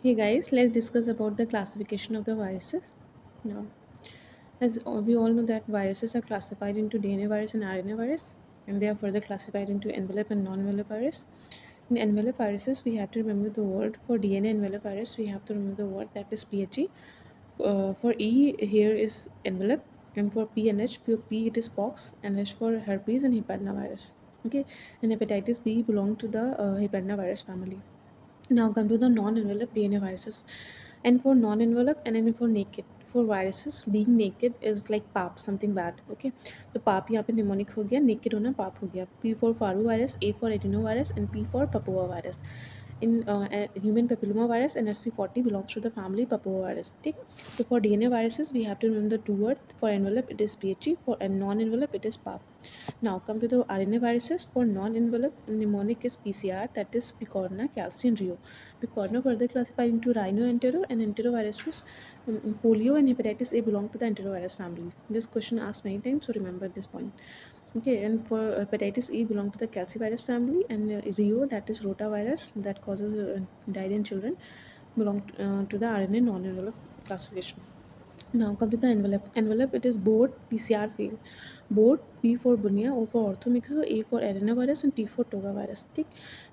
Hey guys, let's discuss about the classification of the viruses. Now, as we all know that viruses are classified into DNA virus and RNA virus, and they are further classified into envelope and non-envelope virus. In envelope viruses, we have to remember the word for DNA envelope virus. We have to remember the word that is PHE. For E, here is envelope, and for P and H, for P it is pox, and H for herpes and virus. Okay, and hepatitis B belong to the virus family. Now come to the non-enveloped DNA viruses. And for non-enveloped and then for naked. For viruses, being naked is like PAP, something bad. Okay, तो PAP यहाँ पे mnemonic हो गया, naked होना PAP हो गया. P for parvovirus, A for adenovirus, and P for papovirus. In human papillomavirus, and SV40 belongs to the family papovirus. ठीक, so for DNA viruses, we have to remember the two words. For envelope, it is PHE. For non-envelope, it is PAP. Now come to the RNA viruses. For non-enveloped mnemonic is PCR, that is Picorna, Calcium, Rio. Picorna further classified into rhino entero and enteroviruses. Polio and hepatitis A belong to the enterovirus family. This question asked many times, so remember this point. Okay, and for hepatitis E belong to the calcivirus family, and Rio, that is rotavirus that causes diarrhea in children, belong to the RNA non-enveloped classification. Now come to the envelope. Envelope, it is board, PCR fail. Board, B for bunia, O for orthomixo, A for adenovirus and T for togavirus. ठीक,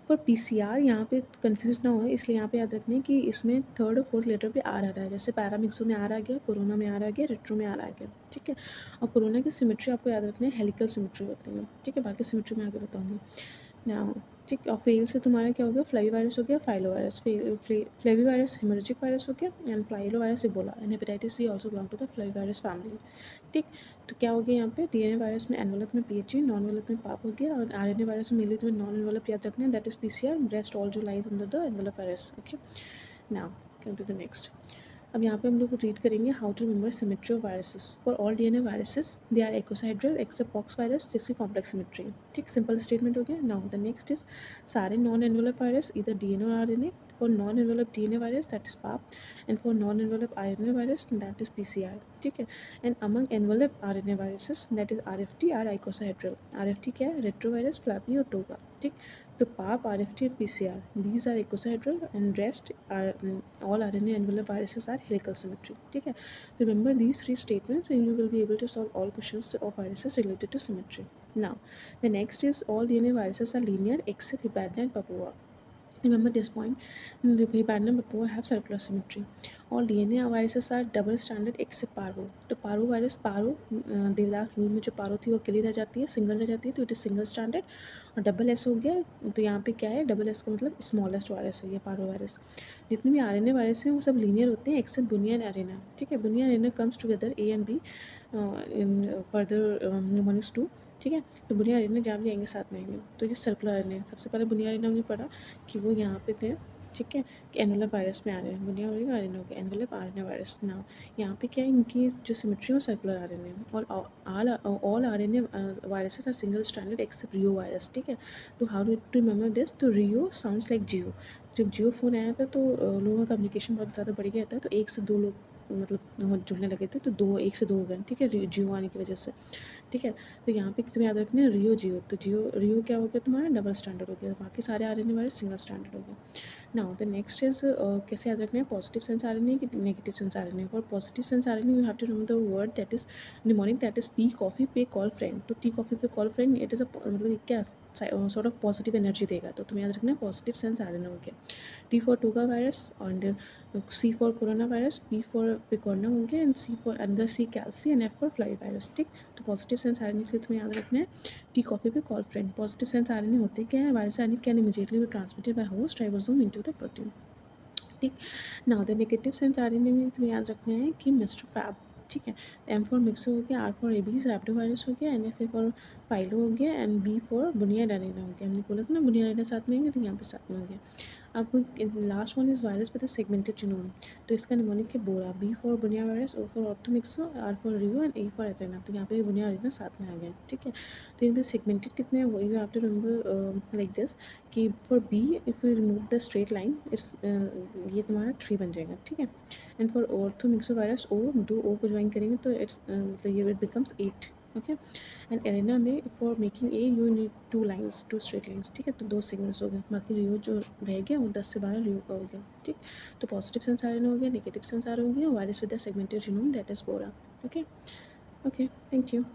for PCR यहाँ पे confuse ना हो, इसलिए यहाँ पे याद रखना है कि इसमें थर्ड और फोर्थ लेटर पे आर आ रहा है. जैसे पैरामिक्सो में आर आ गया, कोरोना में आर आ गया, रेट्रो में आर आ गया. ठीक है, और कोरोना की सिमेट्री आपको याद रखना है, हेलिकल सिमेट्री होती है. ठीक है, बाकी सिमेट्री में आगे बताऊंगी. ना, ठीक, और फेल से तुम्हारा क्या हो गया, फ्लाई वायरस हो गया, filo virus. Flavi virus haemorrhagic virus हो गया, and filo virus Ebola, and hepatitis C also belong to the fly virus family. ठीक, तो क्या हो गया यहाँ पे, डीएनए वायरस में एनवेलप में पीएचई, नॉन एनवेलप में पाप हो गया, और आरएनए वायरस में मिली तुम्हें नॉन एनवेलप याद रखना है, that is PCR. Rest all जो lies under the envelope virus. Okay, now come to the next. अब यहाँ पे हम लोग रीड करेंगे how to remember symmetry of viruses. For all DNA viruses they are icosahedral except pox virus, जिसकी complex symmetry. ठीक, simple statement हो गया. नाउ द नेक्स्ट इज सारे नॉन एनवेलप वायरस इधर डीएनए और RNA. For non-enveloped DNA virus, that is PAP, and for non-enveloped RNA virus, that is PCR. ठीक है, and among enveloped RNA viruses, that is RFT, are icosahedral. RFT क्या है, retrovirus, flappy और toga. ठीक, तो PAP, RFT and PCR, these are icosahedral, and rest are all RNA enveloped viruses are helical symmetry. ठीक है, remember these three statements and you will be able to solve all questions of viruses related to symmetry. Now, the next is all DNA viruses are linear except Hepadna and Papua. Remember this point. Hepadna and Papua have circular symmetry. All DNA viruses are double stranded except parvo. तो पारो virus, पारो देवदास फूल में जो पारो थी वो अकेली रह जाती है, single रह जाती है, तो इट इज सिंगल स्टैंडर्ड. और डबल एस हो गया, तो यहाँ पे क्या है, डबल एस का मतलब स्मॉलेस्ट वायरस है ये पारो वायरस. जितने भी आरएनए वायरस हैं वो सब लीनियर होते हैं एक्सेप्ट बुनिया एंड एरेना. ठीक है, बुनिया arena comes together A and be in further mnemonics 2. ठीक है, तो बुनिया अरेना जहाँ भी आएंगे साथ में आएंगे. तो ये सर्कुलर अरेना, सबसे पहले बुनिया अरेना हमने पढ़ा कि वो यहाँ पे थे. ठीक है, कि एनवेलप वायरस में आ रहे हैं, बुनिया हो गया, आरएनए हो गया, एनवेलप आरएनए वायरस. ना, यहाँ पे क्या है, इनकी जो सिमेट्री है सर्कुलर आरएनए, और all RNA viruses are single standard except reo virus. ठीक है, तो how do to remember this, तो रियो साउंड्स लाइक जियो. जब जियो फोन आया था तो लोगों का कम्युनिकेशन बहुत ज़्यादा बढ़ गया था, तो एक से दो लोग मतलब जुड़ने लगे थे, तो दो, एक से दो हो गए. ठीक है, जियो आने की वजह से. ठीक है, तो यहाँ पे तुम्हें याद रखना है रियो जियो. तो जियो रियो क्या हो गया तुम्हारा, डबल स्टैंडर्ड हो गया, बाकी सारे आरएनए वाले सिंगल स्टैंडर्ड हो गए. नाउ द नेक्स्ट इज कैसे याद रखना है, पॉजिटिव सेंस आरएनए कि negative sense RNA. For positive sense RNA you have to remember the word that is mnemonic, that is tea coffee पे कॉल फ्रेंड. तो tea coffee पे call friend, it is a मतलब क्या sort of positive energy देगा, तो तुम्हें याद रखना है पॉजिटिव सेंस आरएनए हो गया. टी फॉर टूगा वायरस, और C for corona virus, P for picorna हो गया, एंड सी फॉर अंदर C calci, and F for fly virus. ठीक, तो पॉजिटिव सेंस आरएनए के लिए तुम्हें याद रखना है टी कॉफी पे call friend. Positive sense RNA होते क्या है, virus RNA can immediately be transmitted by host ribosome into the protein. ठीक, now the negative sense RNA में तुम्हें याद रखना है कि मिस्टर फैब. ठीक है, एम फॉर मिक्सो हो गया, आर फॉर एबीज रैप्टो वायरस हो गया, एन एफ ए फॉर फाइलो हो गया, एंड बी फॉर बुनिया डायरेना हो गया. हमने बोला था ना बुनिया डायरेना साथ में आएंगे, तो यहाँ पे साथ में हो गया. अब last one is virus with segmented genome. तो इसका निमोनिक है BORA. B for bunya virus, O for orthomyxo, R for reo, and A for arena. तो यहाँ पे बुनिया एटेना साथ में आ गया. ठीक है, तो इनमें सेगमेंटेड कितने हैं, वो you have to remember like this कि for B if you remove the straight line, it's ये तुम्हारा 3 बन जाएगा. ठीक है, and for orthomyxo virus, O दो ओ को ज्वाइन करेंगे तो इट्स मतलब ये it becomes 8. Okay. And arena में for making A you need two lines, two straight lines, ठीक है। तो दो सेगमेंट्स हो गए, बाकी रियो जो रह गया वो 10 से 12 रियो का हो गया, ठीक। तो पॉजिटिव सेंस आर एन हो गया, नेगेटिव सेंस आर हो गया, virus with the segmented genome that is Bora. Okay. Okay, thank you.